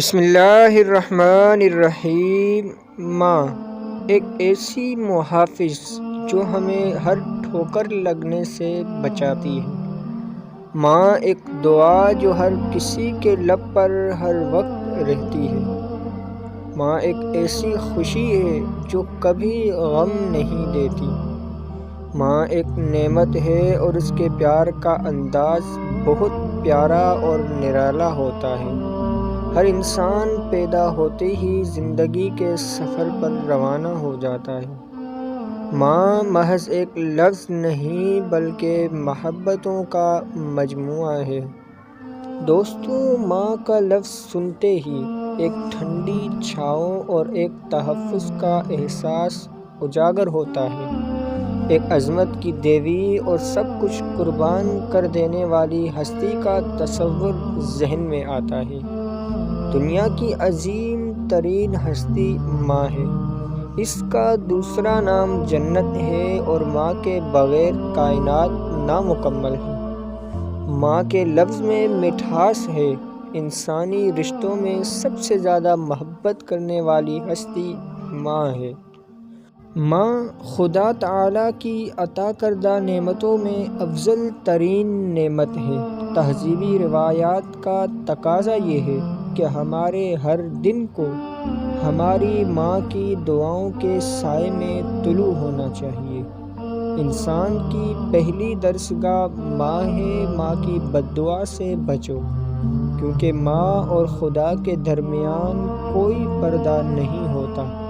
بسم اللہ الرحمن الرحیم۔ ماں ایک ایسی محافظ جو ہمیں ہر ٹھوکر لگنے سے بچاتی ہے۔ ماں ایک دعا جو ہر کسی کے لب پر ہر وقت رہتی ہے۔ ماں ایک ایسی خوشی ہے جو کبھی غم نہیں دیتی۔ ماں ایک نعمت ہے اور اس کے پیار کا انداز بہت پیارا اور نرالا ہوتا ہے۔ ہر انسان پیدا ہوتے ہی زندگی کے سفر پر روانہ ہو جاتا ہے۔ ماں محض ایک لفظ نہیں بلکہ محبتوں کا مجموعہ ہے۔ دوستو، ماں کا لفظ سنتے ہی ایک ٹھنڈی چھاؤں اور ایک تحفظ کا احساس اجاگر ہوتا ہے۔ ایک عظمت کی دیوی اور سب کچھ قربان کر دینے والی ہستی کا تصور ذہن میں آتا ہے۔ دنیا کی عظیم ترین ہستی ماں ہے۔ اس کا دوسرا نام جنت ہے اور ماں کے بغیر کائنات نامکمل ہے۔ ماں کے لفظ میں مٹھاس ہے۔ انسانی رشتوں میں سب سے زیادہ محبت کرنے والی ہستی ماں ہے۔ ماں خدا تعالیٰ کی عطا کردہ نعمتوں میں افضل ترین نعمت ہے۔ تہذیبی روایات کا تقاضا یہ ہے کہ ہمارے ہر دن کو ہماری ماں کی دعاؤں کے سائے میں طلوع ہونا چاہیے۔ انسان کی پہلی درسگاہ ماں ہے۔ ماں کی بددعا سے بچو، کیونکہ ماں اور خدا کے درمیان کوئی پردہ نہیں ہوتا۔